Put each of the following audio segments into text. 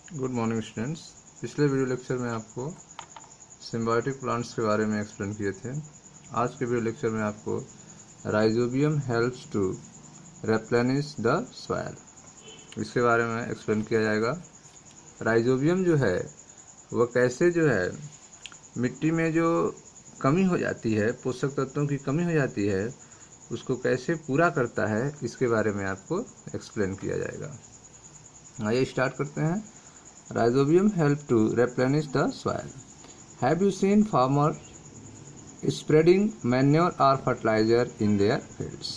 Good morning students. पिछले video lecture में आपको सिम्बायोटिक प्लांट्स के बारे में एक्सप्लेन किए थे। आज के वीडियो लेक्चर में आपको rhizobium helps to replenish the soil, इसके बारे में एक्सप्लेन किया जाएगा। राइजोबियम जो है वह कैसे जो है मिट्टी में जो कमी हो जाती है, पोषक तत्वों की कमी हो जाती है, उसको कैसे पूरा करता है, इसके बारे में आपको एक्सप्लेन किया जाएगा। आइए स्टार्ट करते हैं। Rhizobium help to replenish the soil. Have you seen farmer spreading manure or fertilizer in their fields?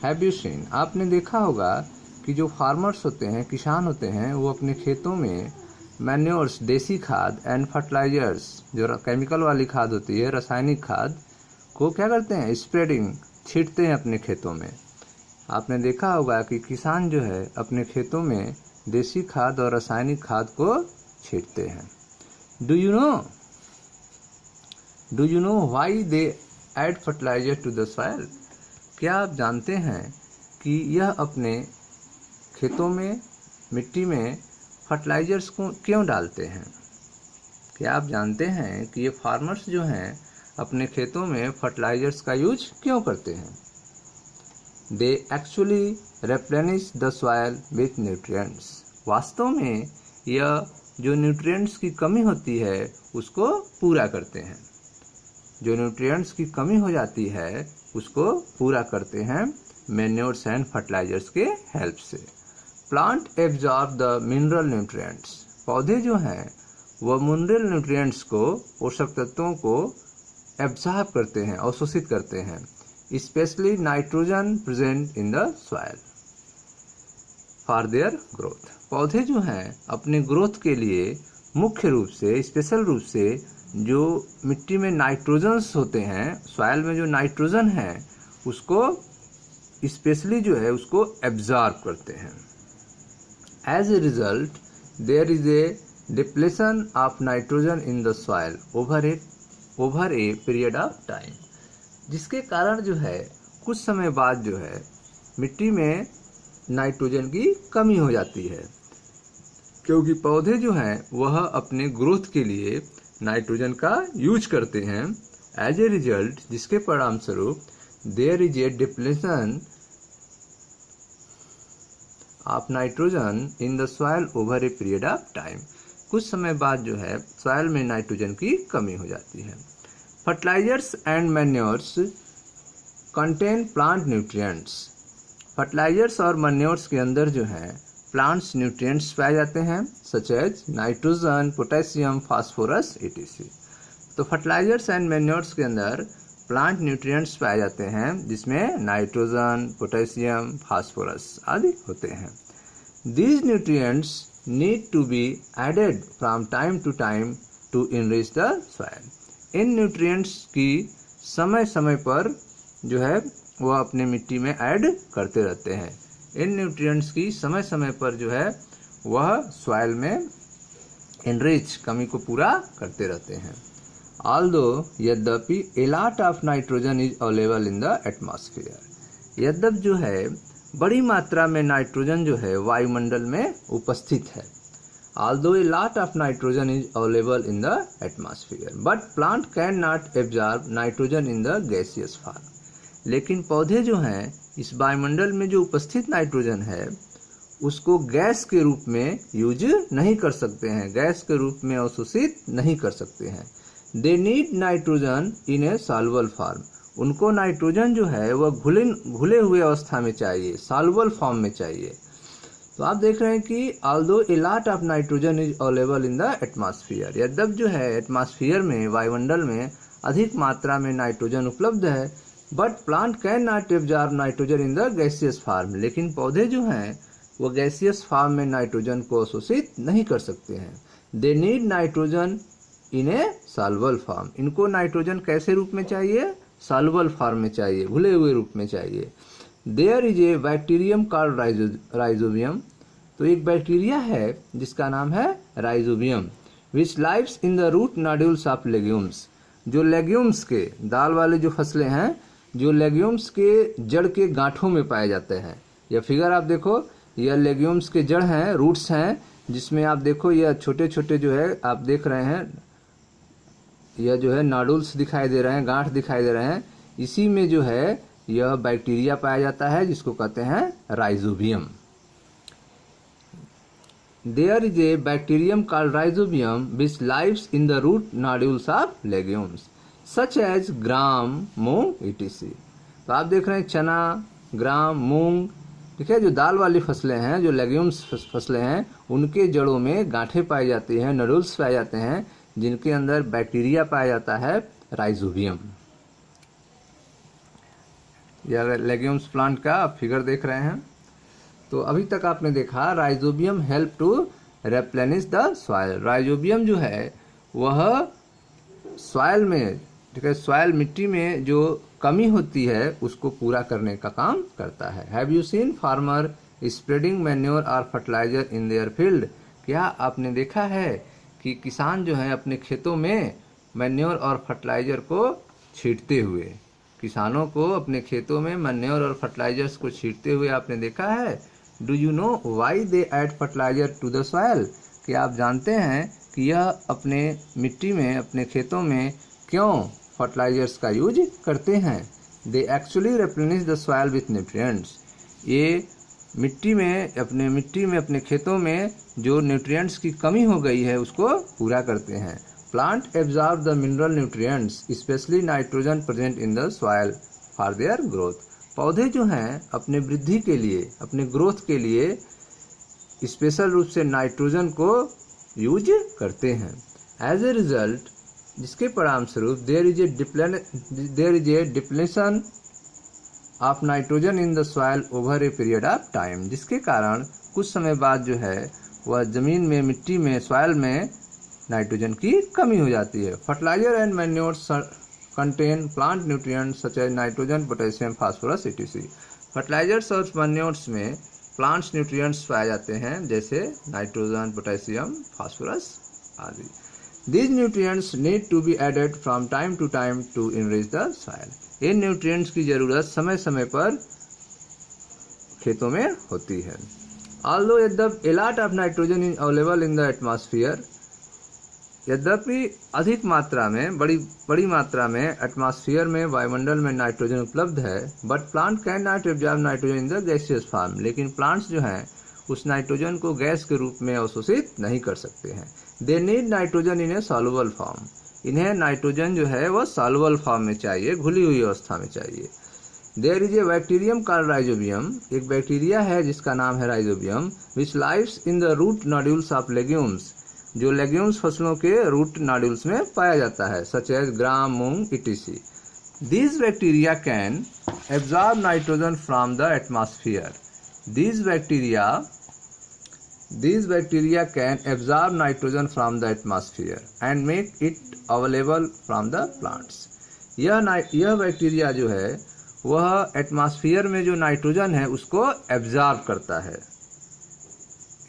Have you seen? आपने देखा होगा कि जो फार्मर्स होते हैं, किसान होते हैं, वो अपने खेतों में मैन्योर्स, देसी खाद एंड फर्टिलाइजर्स, जो केमिकल वाली खाद होती है, रासायनिक खाद को क्या करते हैं, स्प्रेडिंग, छींटते हैं अपने खेतों में। आपने देखा होगा कि किसान जो है अपने खेतों में देसी खाद और रासायनिक खाद को छींटते हैं। Do you know why they add fertiliser to the soil? क्या आप जानते हैं कि यह अपने खेतों में, मिट्टी में फर्टिलाइजर्स को क्यों डालते हैं? क्या आप जानते हैं कि ये फार्मर्स जो हैं अपने खेतों में फर्टिलाइजर्स का यूज क्यों करते हैं? They actually replenish the soil with nutrients. वास्तव में यह जो न्यूट्रिएंट्स की कमी होती है उसको पूरा करते हैं। जो न्यूट्रिएंट्स की कमी हो जाती है उसको पूरा करते हैं मैन्योर्स एंड फर्टिलाइजर्स के हेल्प से। Plant absorb the mineral nutrients. पौधे जो हैं वह मिनरल न्यूट्रिएंट्स को, पोषक तत्वों को एब्जॉर्ब करते हैं, अवशोषित करते हैं, specially nitrogen present in the soil for their growth. पौधे जो हैं अपने ग्रोथ के लिए मुख्य रूप से, स्पेशल रूप से जो मिट्टी में नाइट्रोजन्स होते हैं, सॉइल में जो नाइट्रोजन है उसको स्पेशली जो है उसको एब्जॉर्ब करते हैं। As a result there is a depletion of nitrogen in the soil over a period of time, जिसके कारण जो है कुछ समय बाद जो है मिट्टी में नाइट्रोजन की कमी हो जाती है, क्योंकि पौधे जो हैं वह अपने ग्रोथ के लिए नाइट्रोजन का यूज करते हैं। एज ए रिजल्ट, जिसके परिणाम स्वरूप there is a depletion of nitrogen in the soil over a period of time, कुछ समय बाद जो है सॉइल में नाइट्रोजन की कमी हो जाती है। Fertilisers and manures contain plant nutrients. Fertilisers और मैन्योर्स के अंदर जो है प्लांट्स न्यूट्रिएंट्स पाए जाते हैं, such as nitrogen, potassium, phosphorus etc. तो फर्टिलाइजर्स एंड मैन्योर्स के अंदर प्लांट न्यूट्रिएंट्स पाए जाते हैं जिसमें नाइट्रोजन, पोटेशियम, फास्फोरस आदि होते हैं। These nutrients need to be added from time to time to enrich the soil. इन न्यूट्रिएंट्स की समय समय पर जो है वह अपने मिट्टी में ऐड करते रहते हैं। इन न्यूट्रिएंट्स की समय समय पर जो है वह सॉइल में इनरिच, कमी को पूरा करते रहते हैं। ऑल्दो, यद्यपि a lot of nitrogen is available in the atmosphere, यद्यप जो है बड़ी मात्रा में नाइट्रोजन जो है वायुमंडल में उपस्थित है। Although a lot of nitrogen is available in the atmosphere, but plant cannot absorb nitrogen in the gaseous form. लेकिन पौधे जो हैं इस वायुमंडल में जो उपस्थित नाइट्रोजन है उसको गैस के रूप में यूज नहीं कर सकते हैं, गैस के रूप में अवशोषित नहीं कर सकते हैं। They need nitrogen in a soluble form. उनको नाइट्रोजन जो है वह घुले हुए अवस्था में चाहिए, सॉल्युबल फॉर्म में चाहिए। तो आप देख रहे हैं कि although a lot of nitrogen is available in the atmosphere, यद्यप जो है एटमॉस्फेयर में, वायुमंडल में अधिक मात्रा में नाइट्रोजन उपलब्ध है, but plant can not absorb nitrogen in the gaseous form. लेकिन पौधे जो हैं वो गैसियस फॉर्म में नाइट्रोजन को अवशोषित नहीं कर सकते हैं। They need nitrogen in A soluble form. इनको नाइट्रोजन कैसे रूप में चाहिए? सॉल्युबल फॉर्म में चाहिए, घुले हुए रूप में चाहिए। There is a bacterium called Rhizobium. तो एक बैक्टीरिया है जिसका नाम है Rhizobium, which lives in the root nodules of legumes. जो लेग्यूम्स के, दाल वाले जो फसलें हैं, जो लेग्यूम्स के जड़ के गांठों में पाए जाते हैं। यह फिगर आप देखो, यह लेग्यूम्स के जड़ हैं, रूट्स हैं जिसमें आप देखो यह छोटे छोटे जो है आप देख रहे हैं, यह जो है नॉडुल्स दिखाई दे रहे हैं, गांठ दिखाई दे रहे हैं। इसी में जो है यह बैक्टीरिया पाया जाता है जिसको कहते हैं rhizobium. There is a bacterium called Rhizobium which lives in the root nodules of legumes such as gram, moong etc. तो आप देख रहे हैं चना, ग्राम, मूंग, ठीक है, जो दाल वाली फसलें हैं, जो लेग्यूम्स फसलें हैं, उनके जड़ों में गांठें पाई जाती हैं, नोडुल्स पाए जाते हैं, जिनके अंदर बैक्टीरिया पाया जाता है राइजोबियम। यह लेग्यूम्स प्लांट का आप फिगर देख रहे हैं। तो अभी तक आपने देखा rhizobium help to replenish the soil. Rhizobium जो है वह सॉइल में, ठीक है, सॉइल मिट्टी में जो कमी होती है उसको पूरा करने का काम करता है। Have you seen farmer spreading manure और फर्टिलाइजर इन देयर फील्ड? क्या आपने देखा है कि किसान जो है अपने खेतों में मैन्योर और फर्टिलाइजर को छींटते हुए, किसानों को अपने खेतों में मैन्योर और फर्टिलाइजर्स को छींटते हुए आपने देखा है? Do you know why they add fertiliser to the soil? क्या आप जानते हैं कि यह अपने मिट्टी में, अपने खेतों में क्यों फर्टिलाइजर्स का यूज करते हैं? They actually replenish the soil with nutrients. ये मिट्टी में अपने खेतों में जो न्यूट्रिएंट्स की कमी हो गई है उसको पूरा करते हैं। Plant absorb the mineral nutrients specially nitrogen present in the soil for their growth. पौधे जो हैं अपने वृद्धि के लिए, अपने ग्रोथ के लिए स्पेशल रूप से नाइट्रोजन को यूज करते हैं। एज ए रिजल्ट, जिसके परिणाम स्वरूप there is a depletion of nitrogen in the soil over a period of time, जिसके कारण कुछ समय बाद जो है वह जमीन में, मिट्टी में, सॉइल में नाइट्रोजन की कमी हो जाती है। Fertiliser and manures contain plant nutrients such as nitrogen, potassium, phosphorus etc. Fertilisers और मैन्योर्स में प्लांट्स न्यूट्रिएंट्स पाए जाते हैं जैसे नाइट्रोजन, पोटेशियम, फास्फोरस आदि। These nutrients need to be added from time to time to enrich the soil. In nutrients की जरूरत समय समय पर खेतों में होती है। Although a lot of nitrogen is available in the atmosphere, यद्यपि अधिक मात्रा में, बड़ी मात्रा में एटमॉस्फेयर में, वायुमंडल में नाइट्रोजन उपलब्ध है, but plant can not absorb nitrogen in the gaseous form. लेकिन प्लांट्स जो हैं उस नाइट्रोजन को गैस के रूप में अवशोषित नहीं कर सकते हैं। They need nitrogen in A soluble form. इन्हें नाइट्रोजन जो है वह सॉल्युबल फॉर्म में चाहिए, घुली हुई अवस्था में चाहिए। There is a bacterium called Rhizobium. एक बैक्टीरिया है जिसका नाम है Rhizobium, which lives in the root nodules of legumes, जो लेग्यूम्स फसलों के रूट नोड्यूल्स में पाया जाता है, such as gram, moong etc. These bacteria can absorb nitrogen from the atmosphere. These bacteria can absorb nitrogen from the atmosphere and make it available from the plants. यह bacteria जो है वह एटमॉस्फेयर में जो नाइट्रोजन है उसको एब्जॉर्ब करता है।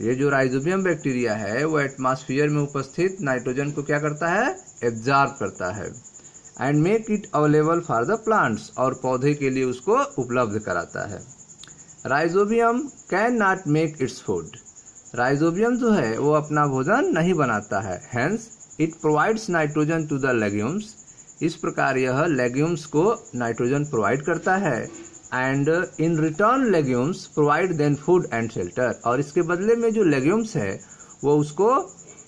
ये जो राइजोबियम बैक्टीरिया है वो एटमॉस्फेयर में उपस्थित नाइट्रोजन को क्या करता है? एब्जॉर्ब करता है। And make it available for the plants, और पौधे के लिए उसको उपलब्ध कराता है। Rhizobium cannot make its food. Rhizobium जो है वो अपना भोजन नहीं बनाता है। Hence it provides nitrogen to the legumes. इस प्रकार यह लेग्यूम्स को नाइट्रोजन प्रोवाइड करता है। And in return legumes provide then food and shelter. और इसके बदले में जो लेग्यूम्स है वो उसको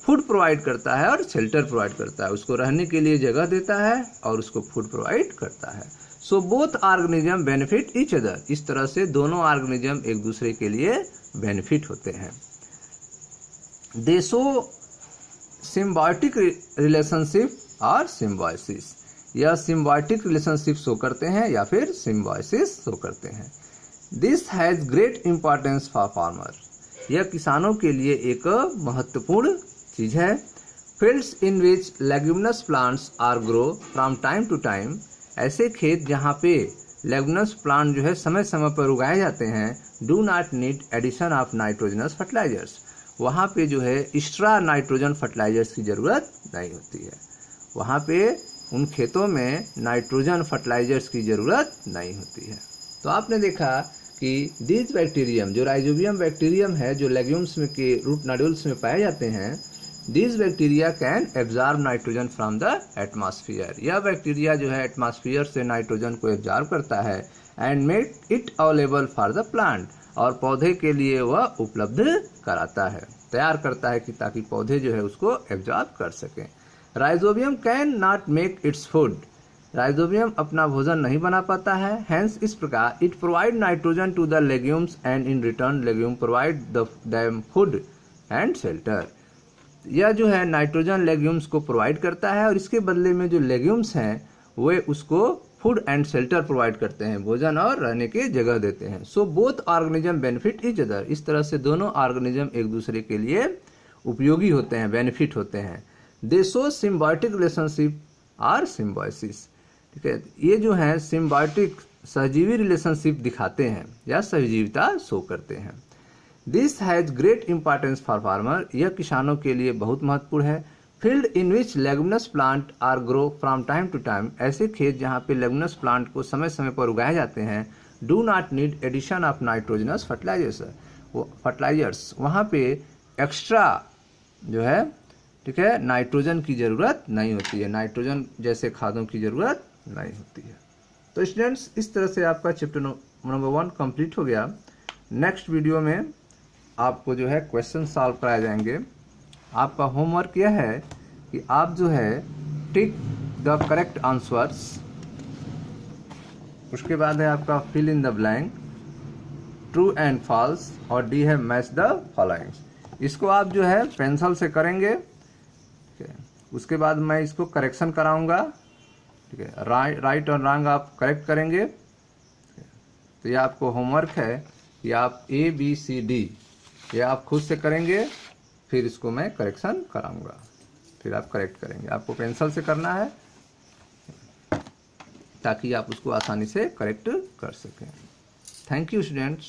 फूड प्रोवाइड करता है और शेल्टर प्रोवाइड करता है, उसको रहने के लिए जगह देता है और उसको फूड प्रोवाइड करता है। So both organism benefit each other. इस तरह से दोनों ऑर्गेनिज्म एक दूसरे के लिए बेनिफिट होते हैं। दे शो सिम्बायोटिक रिलेशनशिप और सिम्बायोसिस। यह सिम्बायोटिक रिलेशनशिप शो करते हैं या फिर सिम्बायोसिस शो करते हैं। This has great importance for farmer. यह किसानों के लिए एक महत्वपूर्ण चीज है। Fields in which leguminous plants are grow from time to time. ऐसे खेत जहाँ पे लेग्यूमिनस प्लांट जो है समय समय पर उगाए जाते हैं, do not need addition of nitrogenous fertilisers. वहाँ पे जो है एक्स्ट्रा नाइट्रोजन फर्टिलाइजर्स की जरूरत नहीं होती है। वहाँ पे उन खेतों में नाइट्रोजन फर्टिलाइजर्स की जरूरत नहीं होती है। तो आपने देखा कि दीज बैक्टीरियम, जो राइजोबियम बैक्टीरियम है जो लेग्यूम्स में के रूट नोड्यूल्स में पाए जाते हैं, these bacteria can absorb nitrogen from the atmosphere. यह बैक्टीरिया जो है एटमॉस्फेयर से नाइट्रोजन को एब्जॉर्ब करता है and make it available for the plant, और पौधे के लिए वह उपलब्ध कराता है, तैयार करता है कि ताकि पौधे जो है उसको एब्जॉर्ब कर सकें। Rhizobium cannot make its food, Rhizobium अपना भोजन नहीं बना पाता है, हेंस इस प्रकार it provide nitrogen to the legumes and in return legume provide them food and shelter. यह जो है नाइट्रोजन लेग्यूम्स को प्रोवाइड करता है और इसके बदले में जो लेग्यूम्स हैं वे उसको फूड एंड शेल्टर प्रोवाइड करते हैं, भोजन और रहने की जगह देते हैं। So both organism benefit each other, इस तरह से दोनों ऑर्गेनिज्म एक दूसरे के लिए उपयोगी होते हैं, बेनिफिट होते हैं। दे शो सिम्बायोटिक रिलेशनशिप और सिम्बायोसिस, ठीक है, ये जो है सिम्बायोटिक सहजीवी रिलेशनशिप दिखाते हैं या सहजीविता शो करते हैं। This has great importance for farmer, यह किसानों के लिए बहुत महत्वपूर्ण है। Field in which leguminous plant are grow from time to time, ऐसे खेत जहाँ पे लेगुमिनस प्लांट को समय समय पर उगाए जाते हैं, do not need addition of nitrogenous fertilisers, वहाँ पे एक्स्ट्रा जो है, ठीक है, नाइट्रोजन की ज़रूरत नहीं होती है, नाइट्रोजन जैसे खादों की ज़रूरत नहीं होती है। तो स्टूडेंट्स, इस तरह से आपका चैप्टर नंबर 1 कंप्लीट हो गया। नेक्स्ट वीडियो में आपको जो है क्वेश्चन सॉल्व कराए जाएंगे। आपका होमवर्क यह है कि आप जो है टिक द करेक्ट आंसर्स, उसके बाद है आपका fill in the blank, true and false, और डी है मैच द फॉलोइंग। इसको आप जो है पेंसिल से करेंगे, ठीक है, उसके बाद मैं इसको करेक्शन कराऊंगा, ठीक है, राइट और रॉन्ग आप करेक्ट करेंगे। तो ये आपको होमवर्क है कि आप ABCD ये आप खुद से करेंगे, फिर इसको मैं करेक्शन कराऊंगा, फिर आप करेक्ट करेंगे। आपको पेंसिल से करना है ताकि आप उसको आसानी से करेक्ट कर सकें। Thank you students.